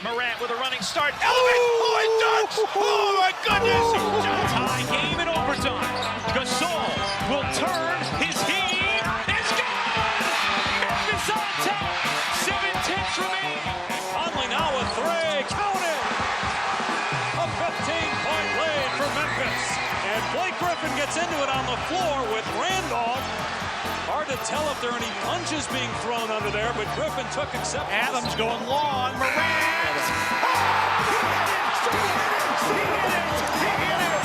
Morant with a running start. Elevate! Dunks! Oh my goodness! Tie game in overtime. Gasol will turn. His heat is gone! Memphis on top. 7-10 remaining. Conley now with three. Count it! A 15-point lead for Memphis. And Blake Griffin gets into it on the floor with Randolph. Hard to tell if there are any punches being thrown under there, but Griffin took acceptance. Adams going long. Morant! He hit it!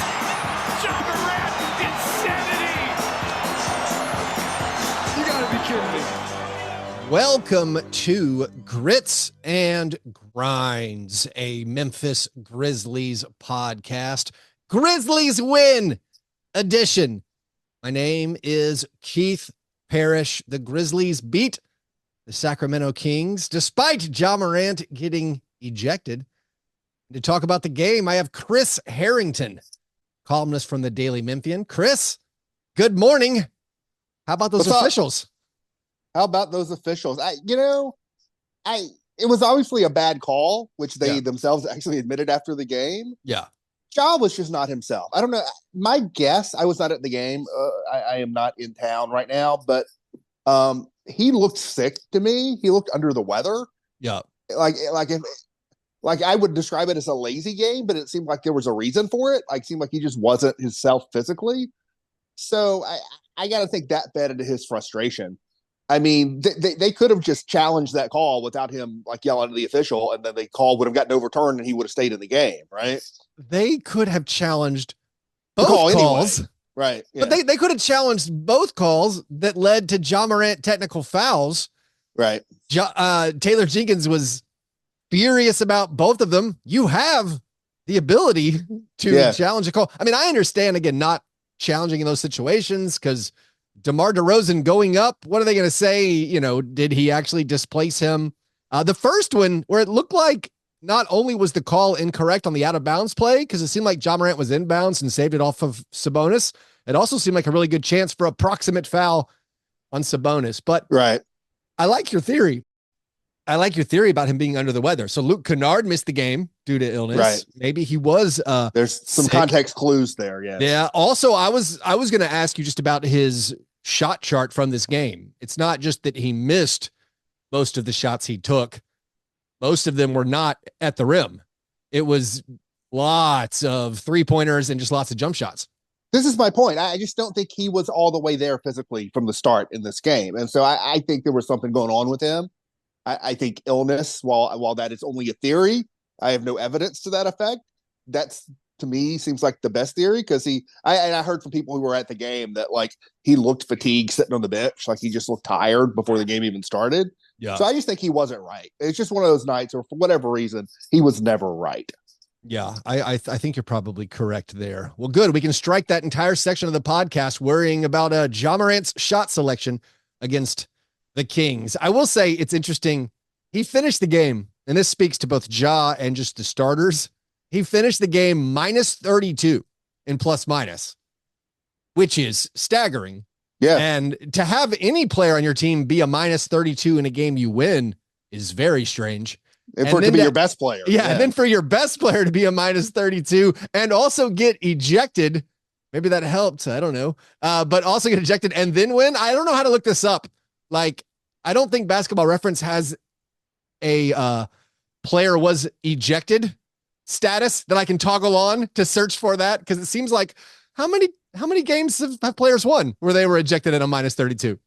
Ja Morant, insanity! You gotta be kidding me. Welcome to Grits and Grinds, a Memphis Grizzlies podcast. Grizzlies win edition. My name is Keith Parrish. The Grizzlies beat the Sacramento Kings despite Ja Morant getting ejected. To talk about the game, I have Chris Herrington, columnist from the Daily Memphian. Chris, good morning. How about those officials? How about those officials? It was obviously a bad call, which they themselves actually admitted after the game. Yeah. Ja was just not himself. I don't know. My guess, I was not at the game. I am not in town right now, but he looked sick to me. He looked under the weather. Yeah. Like I would describe it as a lazy game, but it seemed like there was a reason for it. Like, it seemed like he just wasn't himself physically. So I got to think that fed into his frustration. I mean, they could have just challenged that call without him like yelling at the official, and then the call would have gotten overturned and he would have stayed in the game, right? They could have challenged both calls. Anyway. Right. Yeah. But they could have challenged both calls that led to Ja Morant technical fouls. Right. Taylor Jenkins was furious about both of them. You have the ability to challenge a call. I mean, I understand, again, not challenging in those situations because DeMar DeRozan going up, what are they going to say? You know, did he actually displace him? The first one where it looked like not only was the call incorrect on the out of bounds play, because it seemed like Ja Morant was inbounds and saved it off of Sabonis. It also seemed like a really good chance for a proximate foul on Sabonis. But right. I like your theory. I like your theory about him being under the weather. So Luke Kennard missed the game due to illness. Right. Maybe he was there's some sick. Context clues there. Yeah. Yeah. Also, I was going to ask you just about his shot chart from this game. It's not just that he missed most of the shots he took. Most of them were not at the rim. It was lots of 3-pointers and just lots of jump shots. This is my point. I just don't think he was all the way there physically from the start in this game. And so I think there was something going on with him. I think illness, while that is only a theory, I have no evidence to that effect. That's, to me, seems like the best theory because I heard from people who were at the game that like he looked fatigued sitting on the bench, like he just looked tired before the game even started. Yeah. So I just think he wasn't right. It's just one of those nights, or for whatever reason, he was never right. Yeah, I think you're probably correct there. Well, good. We can strike that entire section of the podcast worrying about Ja Morant's shot selection against the Kings. I will say it's interesting. He finished the game, and this speaks to both Ja and just the starters. He finished the game minus 32 in plus minus, which is staggering. Yeah. And to have any player on your team be a minus 32 in a game you win is very strange. And for it to be your best player. Yeah. And then for your best player to be a minus 32 and also get ejected. Maybe that helped. I don't know. But also get ejected and then win. I don't know how to look this up. Like, I don't think Basketball Reference has a player was ejected status that I can toggle on to search for that. Cause it seems like how many games have players won where they were ejected at a minus 32?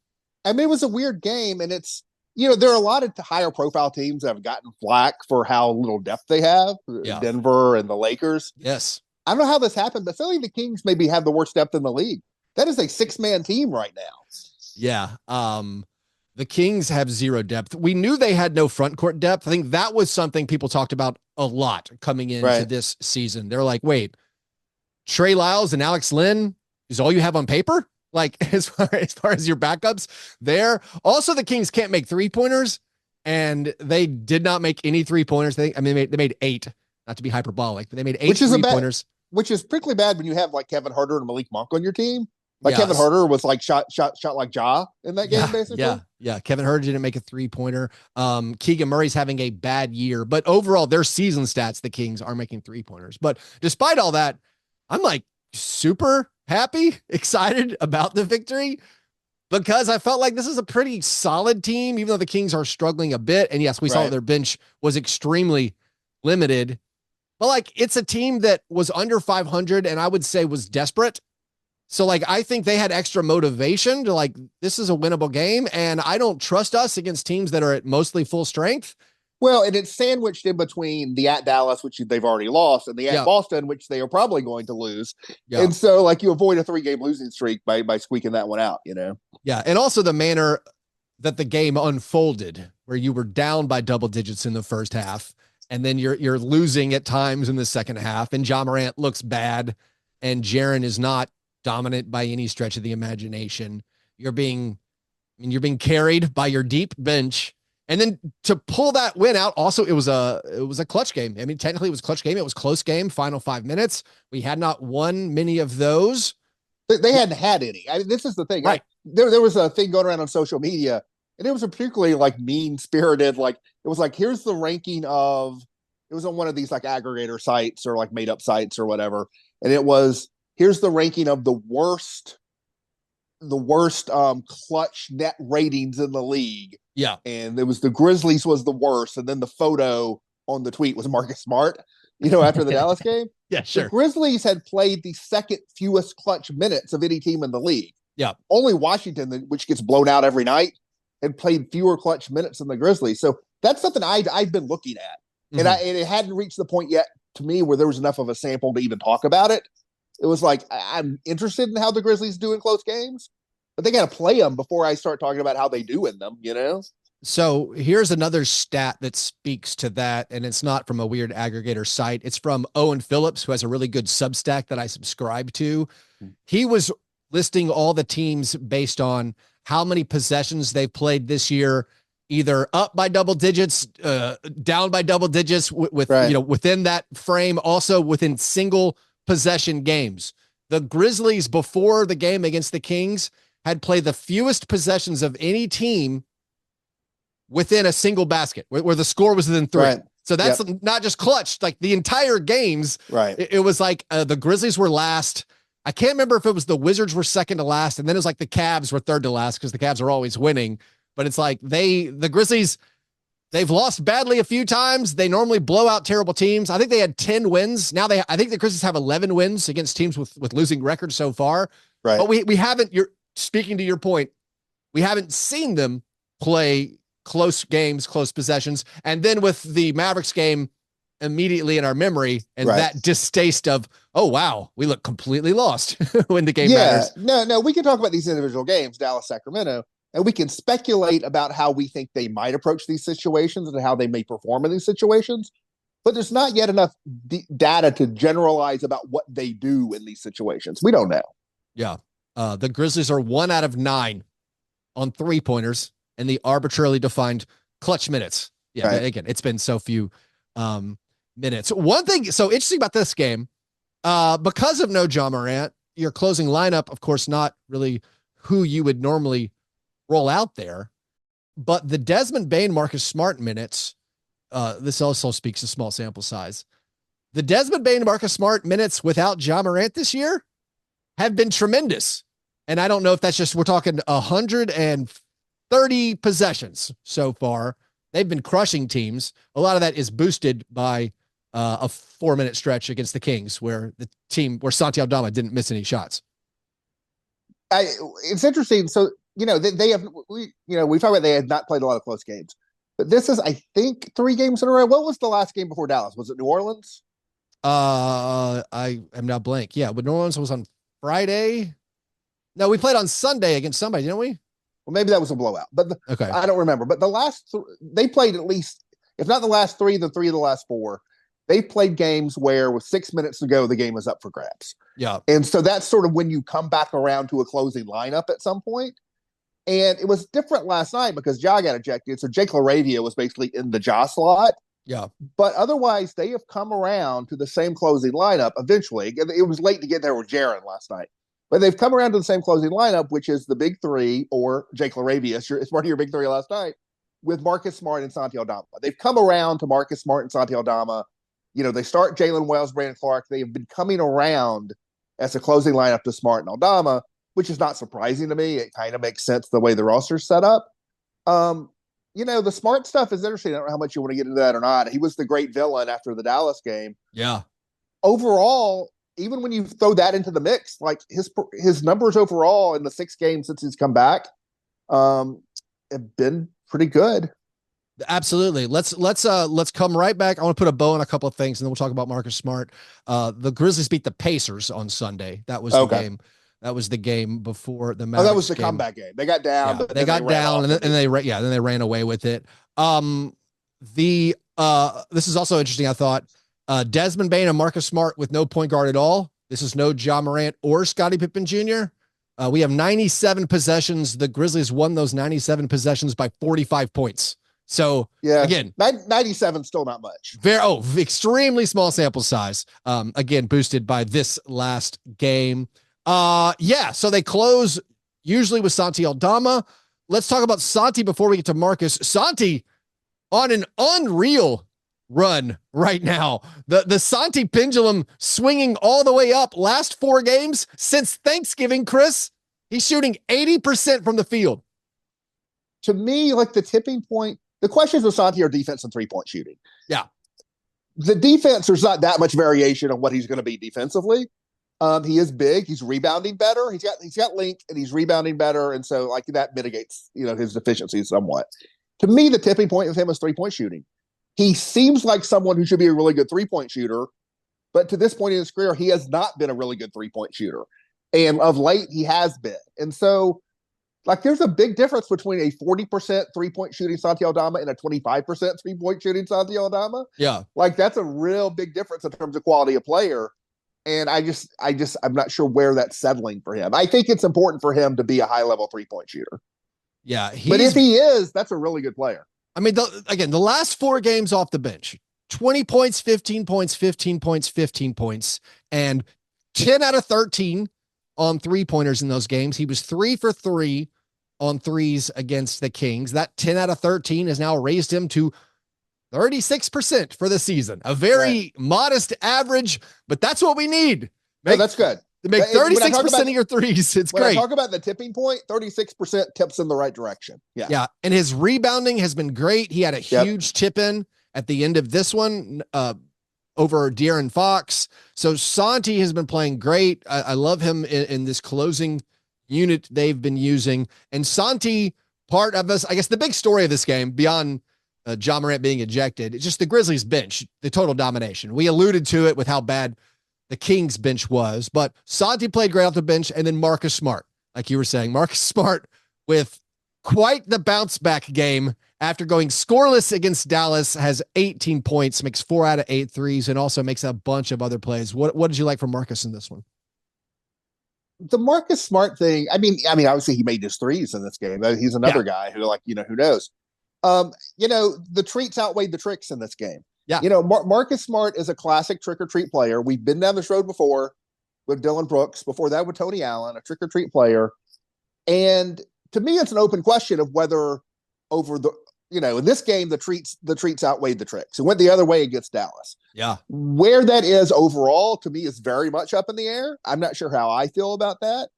I mean, it was a weird game, and it's, there are a lot of higher profile teams that have gotten flack for how little depth they have. Yeah. Denver and the Lakers. Yes. I don't know how this happened, but certainly the Kings maybe have the worst depth in the league. That is a 6-man team right now. Yeah. The Kings have zero depth. We knew they had no front court depth. I think that was something people talked about a lot coming into this season. They're like, wait, Trey Lyles and Alex Lynn is all you have on paper? Like as far as your backups there. Also, the Kings can't make 3-pointers, and they did not make any 3-pointers. They made 8, not to be hyperbolic, but they made 8 3-pointers. Which is particularly bad when you have like Kevin Huerter and Malik Monk on your team. Like Kevin Huerter was like shot like Ja in that game, basically. Yeah. Kevin Huerter didn't make a 3-pointer. Keegan Murray's having a bad year, but overall their season stats, the Kings are making 3-pointers. But despite all that, I'm like super happy, excited about the victory because I felt like this is a pretty solid team, even though the Kings are struggling a bit. And yes, we saw their bench was extremely limited, but like it's a team that was under 500 and I would say was desperate. So like, I think they had extra motivation to like, this is a winnable game. And I don't trust us against teams that are at mostly full strength. Well, and it's sandwiched in between the at Dallas, which they've already lost, and the at Boston, which they are probably going to lose. Yeah. And so like you avoid a 3-game losing streak by squeaking that one out, Yeah. And also the manner that the game unfolded where you were down by double digits in the first half. And then you're losing at times in the second half and Ja Morant looks bad and Jaren is not dominant by any stretch of the imagination. You're being carried by your deep bench. And then to pull that win out, also it was a clutch game. I mean, technically it was a clutch game. It was close game, final 5 minutes. We had not won many of those. They hadn't had any. I mean, this is the thing. Right. There was a thing going around on social media, and it was a particularly like mean-spirited, like it was like, here's the ranking of, it was on one of these like aggregator sites or like made up sites or whatever. And it was, here's the ranking of the worst clutch net ratings in the league. Yeah. And it was the Grizzlies was the worst. And then the photo on the tweet was Marcus Smart, after the Dallas game. Yeah, sure. The Grizzlies had played the second fewest clutch minutes of any team in the league. Yeah. Only Washington, which gets blown out every night, had played fewer clutch minutes than the Grizzlies. So that's something I've been looking at. Mm-hmm. And it hadn't reached the point yet to me where there was enough of a sample to even talk about it. It was like, I'm interested in how the Grizzlies do in close games, but they got to play them before I start talking about how they do in them, So here's another stat that speaks to that. And it's not from a weird aggregator site. It's from Owen Phillips, who has a really good Substack that I subscribe to. He was listing all the teams based on how many possessions they've played this year, either up by double digits, down by double digits with within that frame, also within single possession games. The Grizzlies before the game against the Kings had played the fewest possessions of any team within a single basket where the score was within 3. Right. So that's not just clutch, like the entire games. Right. It was like the Grizzlies were last. I can't remember if it was the Wizards were second to last. And then it was like the Cavs were third to last because the Cavs are always winning. But it's like the Grizzlies, they've lost badly a few times. They normally blow out terrible teams. I think they had 10 wins. Now I think the Grizzlies have 11 wins against teams with losing records so far. Right. But we haven't, you're speaking to your point, we haven't seen them play close games, close possessions. And then with the Mavericks game immediately in our memory and that distaste of, oh, wow, we look completely lost when the game matters. No, we can talk about these individual games, Dallas, Sacramento, and we can speculate about how we think they might approach these situations and how they may perform in these situations. But there's not yet enough data to generalize about what they do in these situations. We don't know. Yeah. The Grizzlies are 1 out of 9 on 3-pointers in the arbitrarily defined clutch minutes. Yeah. Right. Again, it's been so few minutes. One thing so interesting about this game, because of no Ja Morant, your closing lineup, of course, not really who you would normally roll out there, but the Desmond Bane, Marcus Smart minutes, this also speaks to small sample size. The Desmond Bane, Marcus Smart minutes without Ja Morant this year have been tremendous. And I don't know if that's just, we're talking 130 possessions so far. They've been crushing teams. A lot of that is boosted by a 4-minute stretch against the Kings where Santi Aldama didn't miss any shots. It's interesting. So, we talked about they had not played a lot of close games, but this is, I think, 3 games in a row. What was the last game before Dallas? Was it New Orleans? I am now blank. Yeah. But New Orleans was on Friday. No, we played on Sunday against somebody, didn't we? Well, maybe that was a blowout, but I don't remember. But the last, they played at least, if not the last 3, the 3 of the last 4. They played games where with 6 minutes to go, the game was up for grabs. Yeah. And so that's sort of when you come back around to a closing lineup at some point. And it was different last night because Ja got ejected. So Jake Laravia was basically in the Ja slot. Yeah. But otherwise, they have come around to the same closing lineup eventually. It was late to get there with Jaren last night. But they've come around to the same closing lineup, which is the big three or Jake Laravia. It's part of your big three last night with Marcus Smart and Santi Aldama. They've come around to Marcus Smart and Santi Aldama. They start Jalen Wells, Brandon Clark. They have been coming around as a closing lineup to Smart and Aldama, which is not surprising to me. It kind of makes sense the way the roster's set up. The Smart stuff is interesting. I don't know how much you want to get into that or not. He was the great villain after the Dallas game. Yeah. Overall, even when you throw that into the mix, like his numbers overall in the 6 games since he's come back have been pretty good. Absolutely. Let's come right back. I want to put a bow on a couple of things, and then we'll talk about Marcus Smart. The Grizzlies beat the Pacers on Sunday. That was the game. That was the game before the Mavericks. That was the game. Comeback game. They got down. Yeah, they got down, and then they ran away with it. This is also interesting. I thought Desmond Bane and Marcus Smart with no point guard at all. This is no Ja Morant or Scottie Pippen Jr. We have 97 possessions. The Grizzlies won those 97 possessions by 45 points. So again, 97 still not much. Extremely small sample size. Again, boosted by this last game. So they close usually with Santi Aldama. Let's talk about Santi before we get to Marcus. Santi on an unreal run right now. The Santi pendulum swinging all the way up last 4 games since Thanksgiving, Chris. He's shooting 80% from the field. To me, like the tipping point, the questions with Santi are defense and 3-point shooting. Yeah. The defense, there's not that much variation on what he's going to be defensively. He is big. He's rebounding better. He's got length and he's rebounding better. And so like that mitigates, his deficiencies somewhat. To me, the tipping point with him is 3-point shooting. He seems like someone who should be a really good 3-point shooter, but to this point in his career, he has not been a really good 3-point shooter. And of late, he has been. And so like there's a big difference between a 40% 3-point shooting Santi Aldama and a 25% 3-point shooting Santi Aldama. Yeah. Like that's a real big difference in terms of quality of player. And I'm not sure where that's settling for him. I think it's important for him to be a high level 3-point shooter. Yeah. But if he is, that's a really good player. I mean, the last 4 games off the bench, 20 points, 15 points, 15 points, 15 points, and 10 out of 13 on 3-pointers in those games. He was 3 for 3 on threes against the Kings. That 10 out of 13 has now raised him to 36% for the season. A very modest average, but that's what we need. That's good. To make 36% of your threes. It's great. When I talk about the tipping point, 36% tips in the right direction. Yeah. Yeah. And his rebounding has been great. He had a huge tip in at the end of this one over De'Aaron Fox. So Santi has been playing great. I love him in this closing unit they've been using. And Santi, part of this, I guess the big story of this game, beyond Ja Morant being ejected, it's just the Grizzlies bench, the total domination. We alluded to it with how bad the Kings bench was, but Santi played great off the bench. And then Marcus Smart, like you were saying, Marcus Smart with quite the bounce back game after going scoreless against Dallas, has 18 points, makes 4 out of 8 threes, and also makes a bunch of other plays. What did you like from Marcus in this one? The Marcus Smart thing, I mean, obviously he made his threes in this game. He's another guy who who knows? The treats outweighed the tricks in this game. Yeah. Marcus Smart is a classic trick or treat player. We've been down this road before with Dylan Brooks, before that with Tony Allen, a trick or treat player. And to me, it's an open question of whether in this game, the treats outweighed the tricks. It went the other way against Dallas. Yeah. Where that is overall, to me, is very much up in the air. I'm not sure how I feel about that.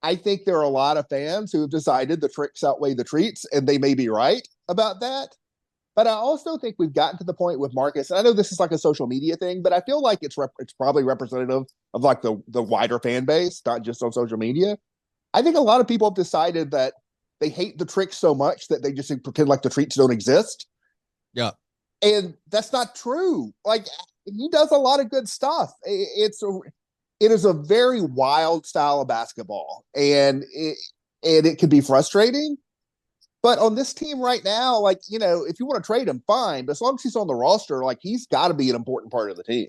I think there are a lot of fans who have decided the tricks outweigh the treats, and they may be right about that. But I also think we've gotten to the point with Marcus, and I know this is like a social media thing, but I feel like it's probably representative of like the wider fan base, not just on social media. I think a lot of people have decided that they hate the tricks so much that they just pretend like the treats don't exist. Yeah. And that's not true. Like, he does a lot of good stuff. It is a very wild style of basketball, and it can be frustrating. But on this team right now, if you want to trade him, fine. But as long as he's on the roster, he's got to be an important part of the team.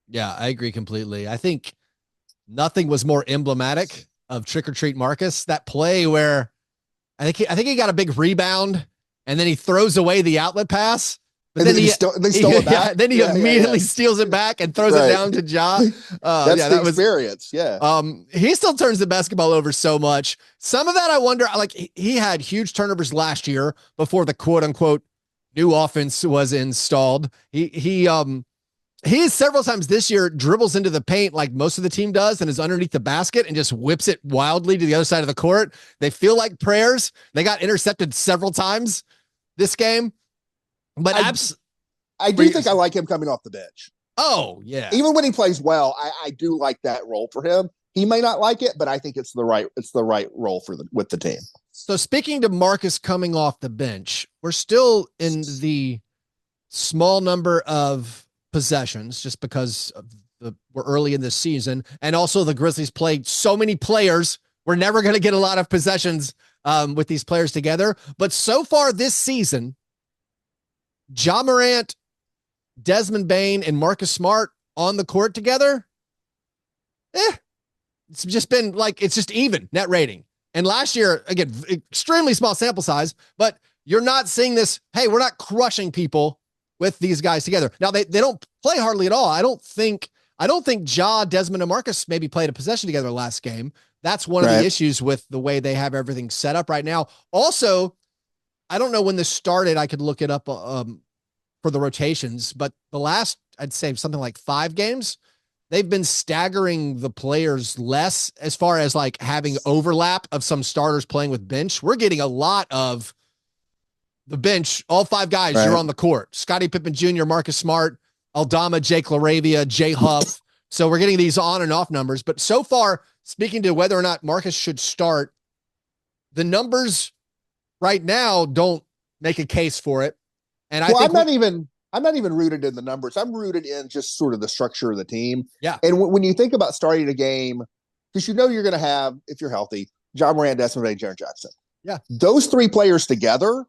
Yeah, I agree completely. I think nothing was more emblematic of trick or treat Marcus. That play where I think he got a big rebound and then he throws away the outlet pass, But then they stole it back. Then he immediately steals it back and throws it down to Ja. That's the experience. He still turns the basketball over so much. Some of that I wonder, like he had huge turnovers last year before the quote unquote new offense was installed. He several times this year dribbles into the paint like most of the team does and is underneath the basket and just whips it wildly to the other side of the court. They feel like prayers. They got intercepted several times this game. But I do think I like him coming off the bench. Oh, yeah. Even when he plays well, I do like that role for him. He may not like it, but I think it's the right role with the team. So speaking to Marcus coming off the bench, we're still in the small number of possessions just because we're early in this season. And also the Grizzlies played so many players. We're never going to get a lot of possessions with these players together. But so far this season, Ja Morant, Desmond Bane, and Marcus Smart on the court together. It's just been like, it's just even net rating. And last year, again, extremely small sample size, but you're not seeing this. Hey, we're not crushing people with these guys together. Now they don't play hardly at all. I don't think Ja, Desmond, and Marcus maybe played a possession together last game. That's one of the issues with the way they have everything set up right now. Also, I don't know when this started. I could look it up for the rotations, but the last, I'd say something like 5 games, they've been staggering the players less as far as like having overlap of some starters playing with bench. We're getting a lot of the bench, all 5 guys, you're on the court. Scottie Pippen Jr., Marcus Smart, Aldama, Jake Laravia, Jay Huff. So we're getting these on and off numbers. But so far, speaking to whether or not Marcus should start, the numbers right now don't make a case for it. And I'm not even rooted in the numbers. I'm rooted in just sort of the structure of the team. Yeah. And when you think about starting a game, because you're going to have, if you're healthy, Ja Morant, Desmond Bane, Jaren Jackson. Yeah. Those 3 players together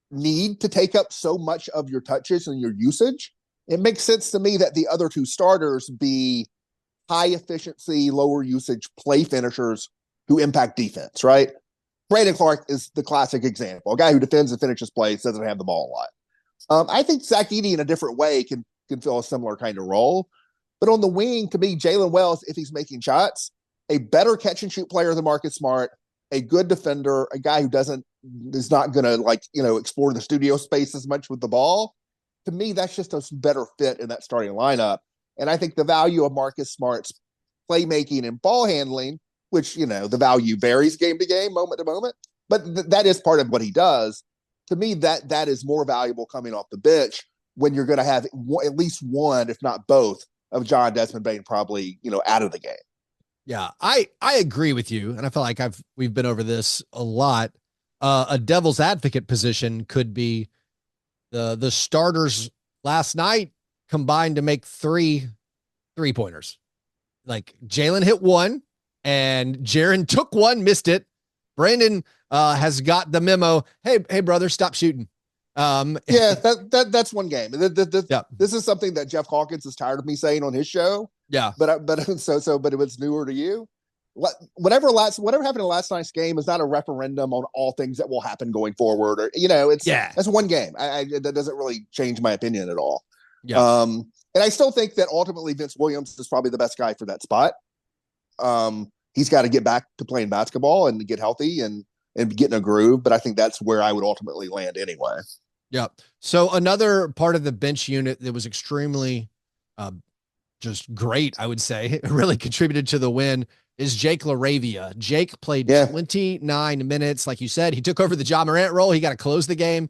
need to take up so much of your touches and your usage. It makes sense to me that the other 2 starters be high efficiency, lower usage play finishers who impact defense, right? Brandon Clark is the classic example. A guy who defends and finishes plays, doesn't have the ball a lot. I think Zach Edey in a different way can fill a similar kind of role. But on the wing, to me, Jalen Wells, if he's making shots, a better catch and shoot player than Marcus Smart, a good defender, a guy who is not going to explore the studio space as much with the ball. To me, that's just a better fit in that starting lineup. And I think the value of Marcus Smart's playmaking and ball handling, which, the value varies game to game, moment to moment, but that is part of what he does. To me, that is more valuable coming off the bench when you're going to have at least one, if not both, of John Desmond Bane probably, out of the game. Yeah, I agree with you. And I feel like we've been over this a lot. A devil's advocate position could be the starters last night combined to make 3 3-pointers. Like Jalen hit 1 and Jaren took 1, missed it. Brandon has got the memo. Hey brother, stop shooting. That's one game. This is something that Jeff Hawkins is tired of me saying on his show. Yeah. But it was newer to you. Whatever happened in last night's game is not a referendum on all things that will happen going forward. Or, that's one game. That doesn't really change my opinion at all. Yeah. And I still think that ultimately Vince Williams is probably the best guy for that spot. He's got to get back to playing basketball and get healthy and get in a groove. But I think that's where I would ultimately land anyway. Yeah. So another part of the bench unit that was extremely just great, I would say, really contributed to the win is Jake Laravia. Jake played 29 minutes. Like you said, he took over the Ja Morant role. He got to close the game.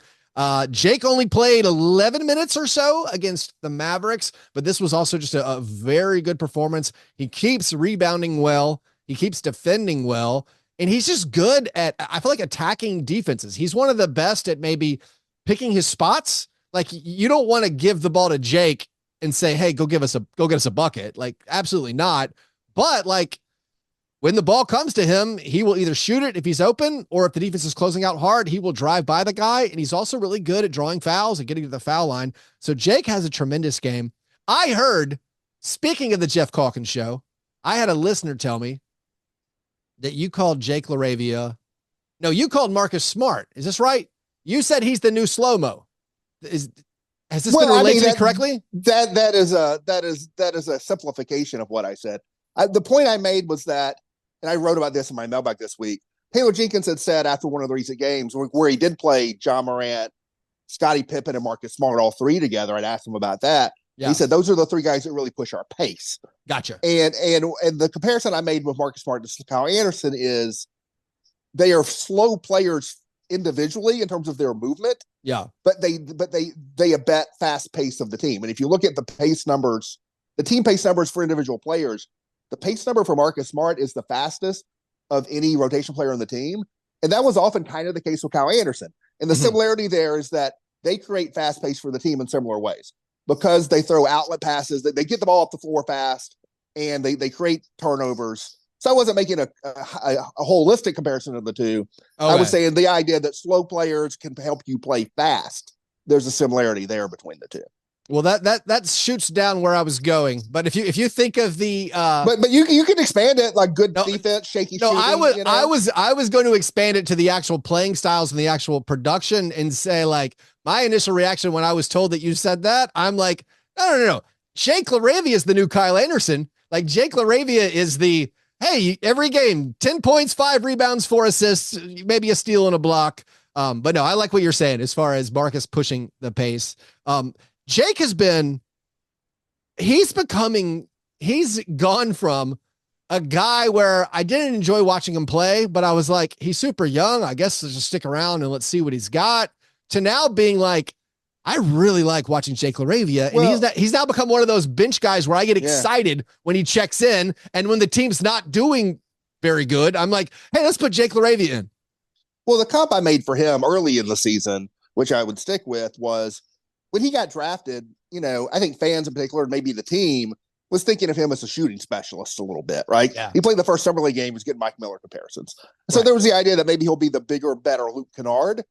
Jake only played 11 minutes or so against the Mavericks, but this was also just a very good performance. He keeps rebounding well. He keeps defending well, and he's just good at, I feel like, attacking defenses. He's one of the best at maybe picking his spots. Like, you don't want to give the ball to Jake and say, hey, go get us a bucket. Like, absolutely not. But like, when the ball comes to him, he will either shoot it if he's open, or if the defense is closing out hard, he will drive by the guy. And he's also really good at drawing fouls and getting to the foul line. So Jake has a tremendous game. I heard, speaking of the Jeff Calkins show, I had a listener tell me that you called Jake Laravia. No, you called Marcus Smart. Is this right? You said he's the new slow-mo. Has this been relayed to me correctly? That is a simplification of what I said. The point I made was that, and I wrote about this in my mailbag this week. Taylor Jenkins had said after one of the recent games where he did play Ja Morant, Scottie Pippen, and Marcus Smart all three together. I'd asked him about that. Yeah. He said those are the three guys that really push our pace. Gotcha. And the comparison I made with Marcus Smart to Kyle Anderson is they are slow players individually in terms of their movement. Yeah. But they abet fast pace of the team. And if you look at the pace numbers, the team pace numbers for individual players, the pace number for Marcus Smart is the fastest of any rotation player on the team. And that was often kind of the case with Kyle Anderson. And the similarity there is that they create fast pace for the team in similar ways because they throw outlet passes, they get the ball off the floor fast, and they create turnovers. So I wasn't making a holistic comparison of the two. Okay. I was saying the idea that slow players can help you play fast. There's a similarity there between the two. Well, that shoots down where I was going. But if you think of the but you can expand it like good defense, shaky shooting. I was going to expand it to the actual playing styles and the actual production and say, like, my initial reaction when I was told that you said that, I'm like, no. Jake Laravia is the new Kyle Anderson. Like, Jake Laravia is the, hey, every game, 10 points, 5 rebounds, 4 assists, maybe a steal and a block. But no, I like what you're saying as far as Marcus pushing the pace. Jake he's gone from a guy where I didn't enjoy watching him play, but I was like, he's super young. I guess let's just stick around and let's see what he's got, to now being like, I really like watching Jake Laravia. And he's now become one of those bench guys where I get excited when he checks in. And when the team's not doing very good, I'm like, hey, let's put Jake Laravia in. Well, the comp I made for him early in the season, which I would stick with, was when he got drafted, I think fans in particular, maybe the team, was thinking of him as a shooting specialist a little bit, right? Yeah. He played the first summer league game, he was getting Mike Miller comparisons. So there was the idea that maybe he'll be the bigger, better Luke Kennard.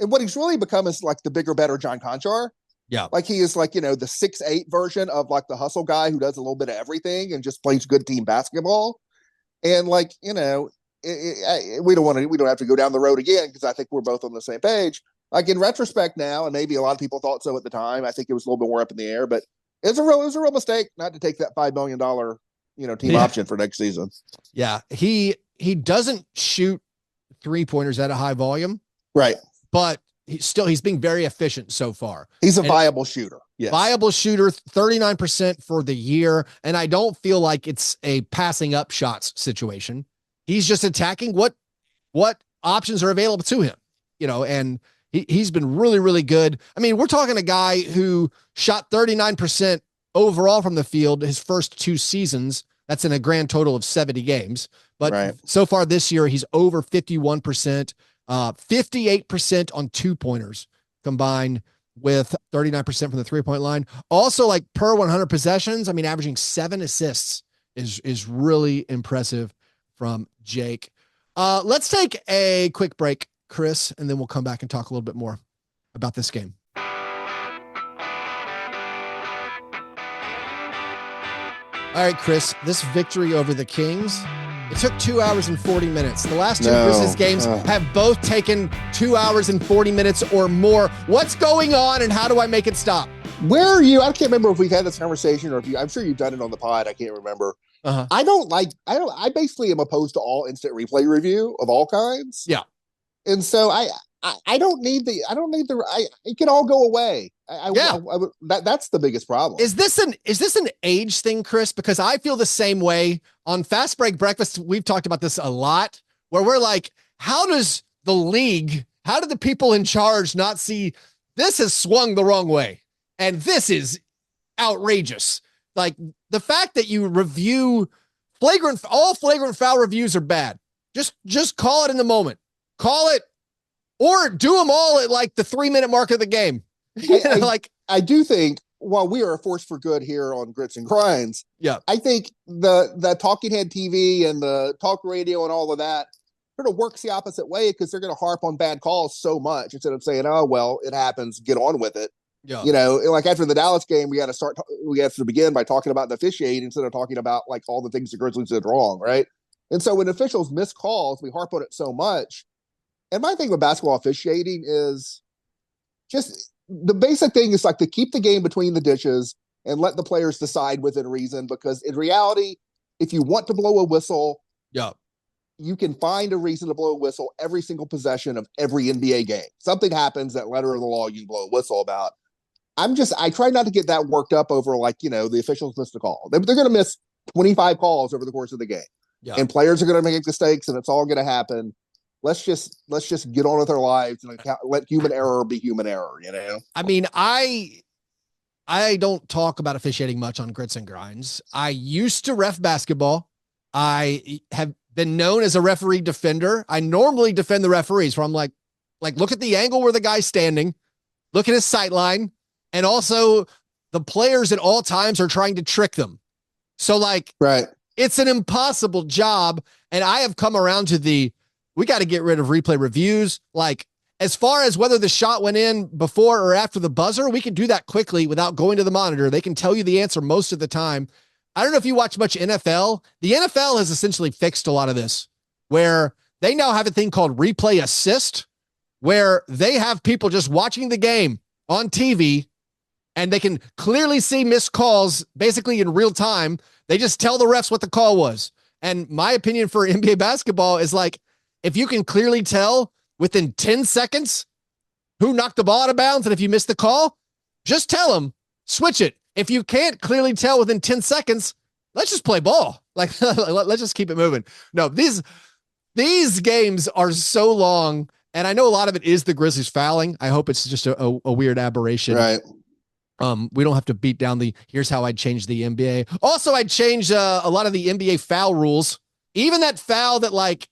And what he's really become is like the bigger, better John Conchar. Yeah. Like he is like, the 6'8" version of like the hustle guy who does a little bit of everything and just plays good team basketball. And like, we don't have to go down the road again because I think we're both on the same page. Like in retrospect now, and maybe a lot of people thought so at the time, I think it was a little bit more up in the air, but it was a real mistake not to take that $5 million, team option for next season. Yeah. He doesn't shoot 3-pointers at a high volume. Right. But he's being very efficient so far. He's a viable shooter. Yes. Viable shooter, 39% for the year. And I don't feel like it's a passing up shots situation. He's just attacking what options are available to him, and he's been really, really good. I mean, we're talking a guy who shot 39% overall from the field his first 2 seasons. That's in a grand total of 70 games. But so far this year, he's over 51%, 58% on 2-pointers combined with 39% from the 3-point line. Also, like per 100 possessions, I mean, averaging 7 assists is really impressive from Jake. Let's take a quick break, Chris, and then we'll come back and talk a little bit more about this game. All right, Chris, this victory over the Kings, it took 2 hours and 40 minutes. The last 2 Grizzlies games have both taken 2 hours and 40 minutes or more. What's going on and how do I make it stop? Where are you? I can't remember if we've had this conversation or I'm sure you've done it on the pod. I can't remember. I basically am opposed to all instant replay review of all kinds. Yeah. And so I don't need it can all go away. That's the biggest problem. Is this an age thing, Chris? Because I feel the same way on Fast Break Breakfast. We've talked about this a lot where we're like, how do the people in charge not see this has swung the wrong way? And this is outrageous. Like the fact that you review all flagrant foul reviews are bad. Just call it in the moment. Call it or do them all at like the 3-minute mark of the game. I do think while we are a force for good here on Grits and Grinds, I think the talking head TV and the talk radio and all of that sort of works the opposite way because they're going to harp on bad calls so much instead of saying, oh, well, it happens, get on with it. Yeah. Like after the Dallas game, we have to begin by talking about the officiating instead of talking about like all the things the Grizzlies did wrong. Right. And so when officials miss calls, we harp on it so much. And my thing with basketball officiating is just the basic thing is like to keep the game between the dishes and let the players decide within reason, because in reality, if you want to blow a whistle, yeah, you can find a reason to blow a whistle every single possession of every NBA game. Something happens, that letter of the law you can blow a whistle about. I try not to get that worked up over, like, the officials missed a call. They're going to miss 25 calls over the course of the game. Yeah. And players are going to make mistakes, and it's all going to happen. Let's just get on with our lives and let human error be human error, I mean, I don't talk about officiating much on Grits and Grinds. I used to ref basketball. I have been known as a referee defender. I normally defend the referees, where I'm like, look at the angle where the guy's standing, look at his sight line, and also the players at all times are trying to trick them. So right. It's an impossible job. And I have come around to we got to get rid of replay reviews. As far as whether the shot went in before or after the buzzer, we can do that quickly without going to the monitor. They can tell you the answer most of the time. I don't know if you watch much NFL. The NFL has essentially fixed a lot of this, where they now have a thing called replay assist, where they have people just watching the game on TV and they can clearly see missed calls basically in real time. They just tell the refs what the call was. And my opinion for NBA basketball is if you can clearly tell within 10 seconds who knocked the ball out of bounds, and if you missed the call, just tell them, switch it. If you can't clearly tell within 10 seconds, let's just play ball. Let's just keep it moving. No, these games are so long, and I know a lot of it is the Grizzlies fouling. I hope it's just a weird aberration. Right. We don't have to beat down here's how I'd change the NBA. Also, I'd change a lot of the NBA foul rules. Even that foul that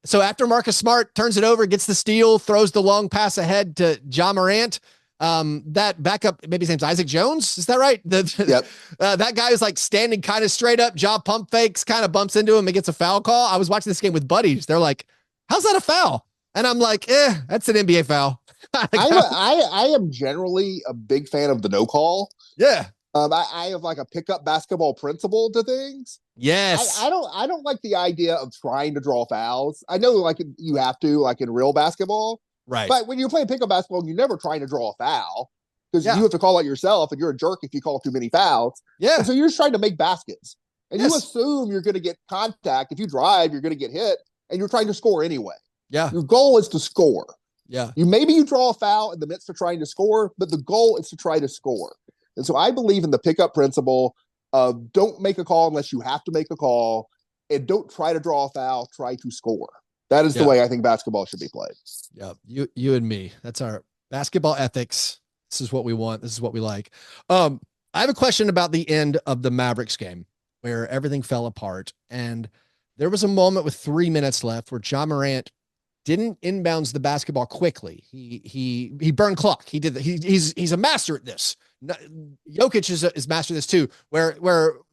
so after Marcus Smart turns it over, gets the steal, throws the long pass ahead to Ja Morant, that backup, maybe his name's Isaac Jones. Is that right? Yep. That guy was standing kind of straight up, Ja pump fakes, kind of bumps into him and gets a foul call. I was watching this game with buddies. They're like, how's that a foul? And I'm like, that's an NBA foul. I am generally a big fan of the no call. Yeah. I have a pickup basketball principle to things. Yes. I don't like the idea of trying to draw fouls. I know you have to, in real basketball. Right. But when you're playing pickup basketball, you're never trying to draw a foul, because you have to call it yourself, and you're a jerk if you call too many fouls. Yeah. And so you're just trying to make baskets. And you assume you're going to get contact. If you drive, you're going to get hit, and you're trying to score anyway. Yeah. Your goal is to score. Yeah. Maybe you draw a foul in the midst of trying to score, but the goal is to try to score. And so I believe in the pickup principle of don't make a call unless you have to make a call, and don't try to draw a foul, try to score. That is the way I think basketball should be played. Yeah. You and me, that's our basketball ethics. This is what we want. This is what we like. I have a question about the end of the Mavericks game where everything fell apart. And there was a moment with 3 minutes left where Ja Morant didn't inbounds the basketball quickly. He burned clock. He did that. He's a master at this. Jokic is master at this too, where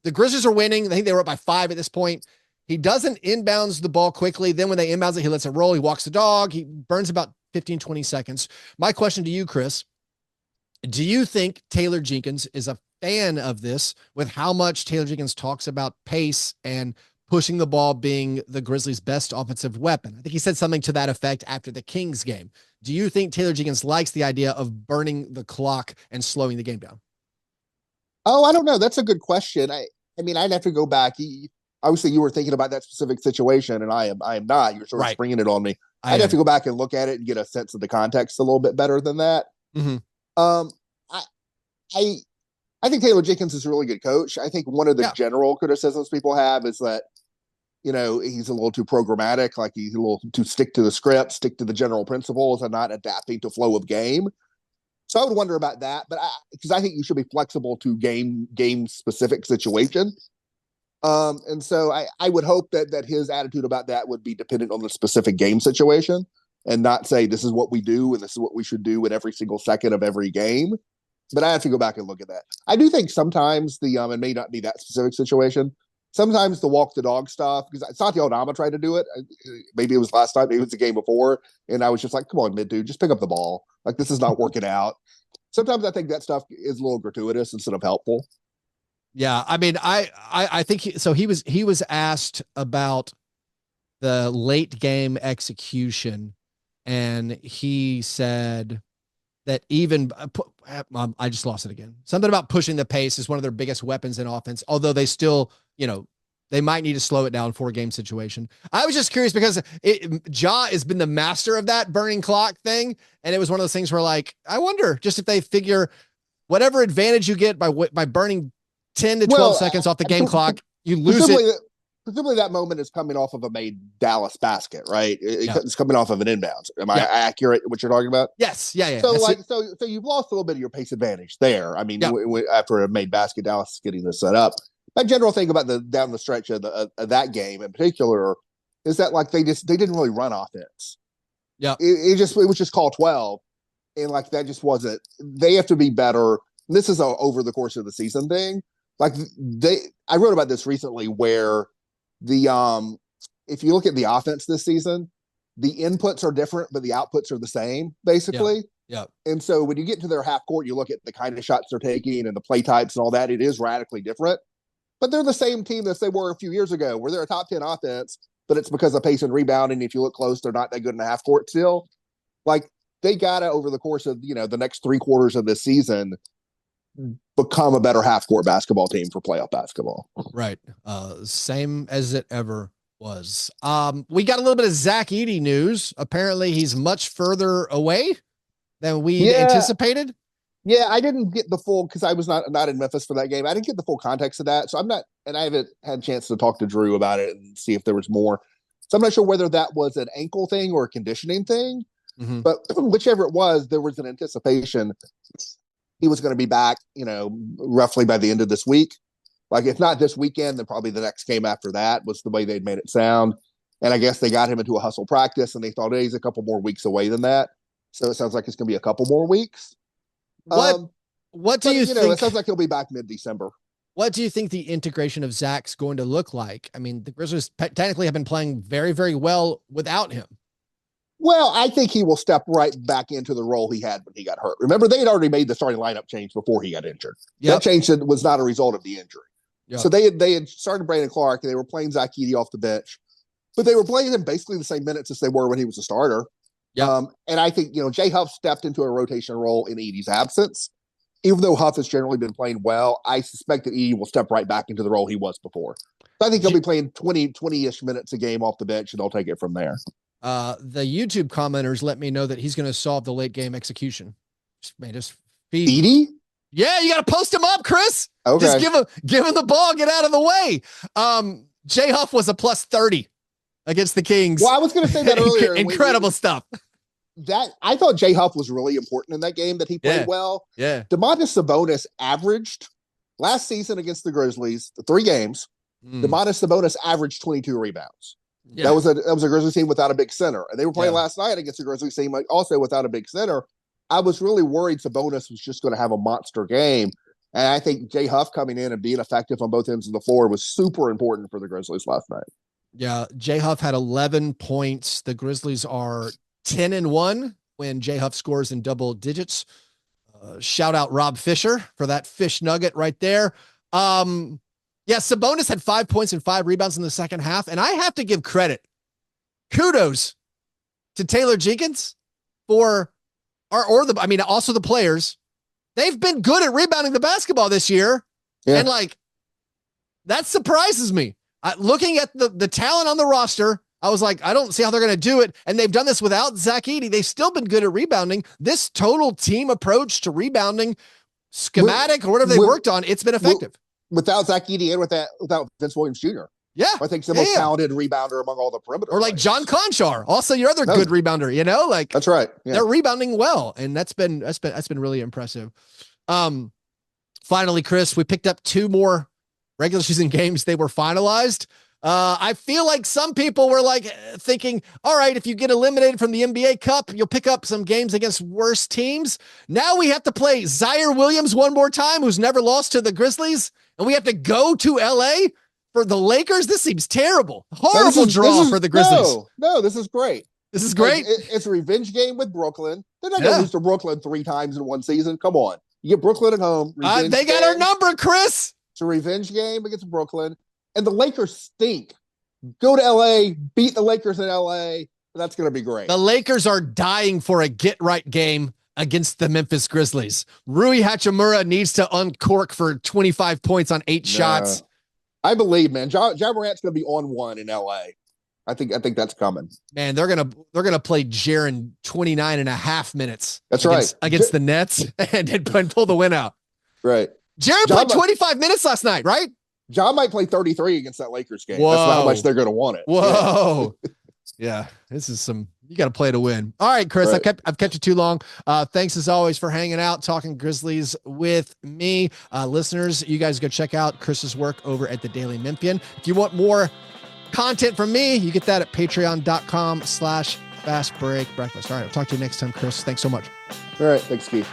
the Grizzlies are winning. I think they were up by 5 at this point. He doesn't inbounds the ball quickly. Then when they inbounds it, he lets it roll. He walks the dog. He burns about 15, 20 seconds. My question to you, Chris, do you think Taylor Jenkins is a fan of this, with how much Taylor Jenkins talks about pace and pushing the ball being the Grizzlies' best offensive weapon? I think he said something to that effect after the Kings game. Do you think Taylor Jenkins likes the idea of burning the clock and slowing the game down? Oh, I don't know. That's a good question. I mean, I'd have to go back. Obviously, you were thinking about that specific situation, and I am not. You're sort of springing it on me. I'd have to go back and look at it and get a sense of the context a little bit better than that. Mm-hmm. I think Taylor Jenkins is a really good coach. I think one of the general criticisms people have is that, he's a little too programmatic, like he's a little too stick to the script, stick to the general principles, and not adapting to flow of game. So I would wonder about that, but because I think you should be flexible to game specific situation. And so I would hope that his attitude about that would be dependent on the specific game situation, and not say this is what we do and this is what we should do in every single second of every game. But I have to go back and look at that. I do think sometimes it may not be that specific situation. Sometimes the walk the dog stuff, because Santi Aldama tried to do it. Maybe it was last time, maybe it was the game before. And I was just like, come on, mid dude, just pick up the ball. Like, this is not working out. Sometimes I think that stuff is a little gratuitous instead of helpful. Yeah. I mean, I think he was asked about the late game execution, and he said, that even I just lost it again. Something about pushing the pace is one of their biggest weapons in offense, although they still, they might need to slow it down for a game situation. I was just curious because Ja has been the master of that burning clock thing. And it was one of those things where like, I wonder just if they figure whatever advantage you get by burning 10 to 12 seconds off the game clock, you lose it. Presumably that moment is coming off of a made Dallas basket, right? It's coming off of an inbounds. Am I accurate in what you're talking about? Yes. Yeah. So so you've lost a little bit of your pace advantage there. I mean, after a made basket, Dallas is getting this set up. My general thing about down the stretch of that game in particular is that like they didn't really run offense. Yeah. It was just call 12. And like, that just wasn't, they have to be better. This is a over the course of the season thing. Like I wrote about this recently where if you look at the offense this season, the inputs are different, but the outputs are the same, basically. Yeah. And so when you get to their half court, you look at the kind of shots they're taking and the play types and all that, it is radically different. But they're the same team as they were a few years ago, where they're a top 10 offense, but it's because of pace and rebounding. If you look close, they're not that good in the half court still. Like, they gotta, over the course of the next 3 quarters of this season, become a better half court basketball team for playoff basketball. Right. Same as it ever was. We got a little bit of Zach Edey news. Apparently he's much further away than we anticipated. Yeah, I didn't get the full, because I was not in Memphis for that game. I didn't get the full context of that. So I'm not, and I haven't had a chance to talk to Drew about it and see if there was more. So I'm not sure whether that was an ankle thing or a conditioning thing. Mm-hmm. But whichever it was, there was an anticipation he was going to be back, roughly by the end of this week. Like, if not this weekend, then probably the next game after that was the way they'd made it sound. And I guess they got him into a hustle practice and they thought, hey, he's a couple more weeks away than that. So it sounds like it's going to be a couple more weeks. What do you think? It sounds like he'll be back mid-December. What do you think the integration of Zach's going to look like? I mean, the Grizzlies technically have been playing very, very well without him. Well, I think he will step right back into the role he had when he got hurt. Remember, they had already made the starting lineup change before he got injured. That change was not a result of the injury. Yep. So they had started Brandon Clark, and they were playing Zach Edey off the bench. But they were playing him basically the same minutes as they were when he was a starter. Yep. And I think, Jay Huff stepped into a rotation role in Edey's absence. Even though Huff has generally been playing well, I suspect that Edey will step right back into the role he was before. So I think he'll be playing 20-ish minutes a game off the bench, and they'll take it from there. The YouTube commenters let me know that he's going to solve the late game execution. Just feed Edey? Yeah, you got to post him up, Chris. Okay. Just give him the ball, get out of the way. Jay Huff was a plus 30 against the Kings. Well, I was going to say that earlier. Incredible stuff. That I thought Jay Huff was really important in that game, that he played well. Yeah. Domantas Sabonis averaged last season against the Grizzlies, the 3 games. Domantas Sabonis averaged 22 rebounds. Yeah. That was a Grizzlies team without a big center. And they were playing last night against the Grizzlies team also without a big center. I was really worried Sabonis was just going to have a monster game. And I think Jay Huff coming in and being effective on both ends of the floor was super important for the Grizzlies last night. Yeah, Jay Huff had 11 points. The Grizzlies are 10-1 when Jay Huff scores in double digits. Shout out Rob Fisher for that fish nugget right there. Sabonis had 5 points and 5 rebounds in the second half. And I have to give kudos to Taylor Jenkins for also the players. They've been good at rebounding the basketball this year. Yeah. And that surprises me. Looking at the talent on the roster, I was like, I don't see how they're going to do it. And they've done this without Zach Edey. They've still been good at rebounding. This total team approach to rebounding, schematic or whatever they worked on, it's been effective. Without Zach Edey and without Vince Williams Jr. Yeah. I think he's the most talented rebounder among all the perimeter. Or like John Conchar, also your other good rebounder, That's right. Yeah. They're rebounding well. And that's been really impressive. Finally, Chris, we picked up 2 more regular season games. They were finalized. I feel like some people were thinking, all right, if you get eliminated from the NBA Cup, you'll pick up some games against worse teams. Now we have to play Zaire Williams one more time, who's never lost to the Grizzlies. And we have to go to LA for the Lakers. This seems terrible. Horrible draw for the Grizzlies. No, this is great. This is great. It's a revenge game with Brooklyn. They're not going to lose to Brooklyn 3 times in one season. Come on. You get Brooklyn at home. They got our number, Chris. It's a revenge game against Brooklyn. And the Lakers stink. Go to LA, beat the Lakers in LA. That's going to be great. The Lakers are dying for a get-right game against the Memphis Grizzlies. Rui Hachimura needs to uncork for 25 points on 8 shots. I believe, man. Ja Morant's going to be on one in LA. I think that's coming. Man, they're gonna play Jaren 29 and a half minutes. That's against the Nets and pull the win out. Right. Jaren played 25 minutes last night, right? Ja might play 33 against that Lakers game. Whoa. That's how much they're going to want it. Whoa. Yeah, this is you got to play to win. All right, Chris, right. I've kept you too long. Thanks as always for hanging out, talking Grizzlies with me. Listeners, you guys go check out Chris's work over at the Daily Memphian. If you want more content from me, you get that at patreon.com/fastbreakbreakfast. All right, I'll talk to you next time, Chris. Thanks so much. All right, thanks, Keith.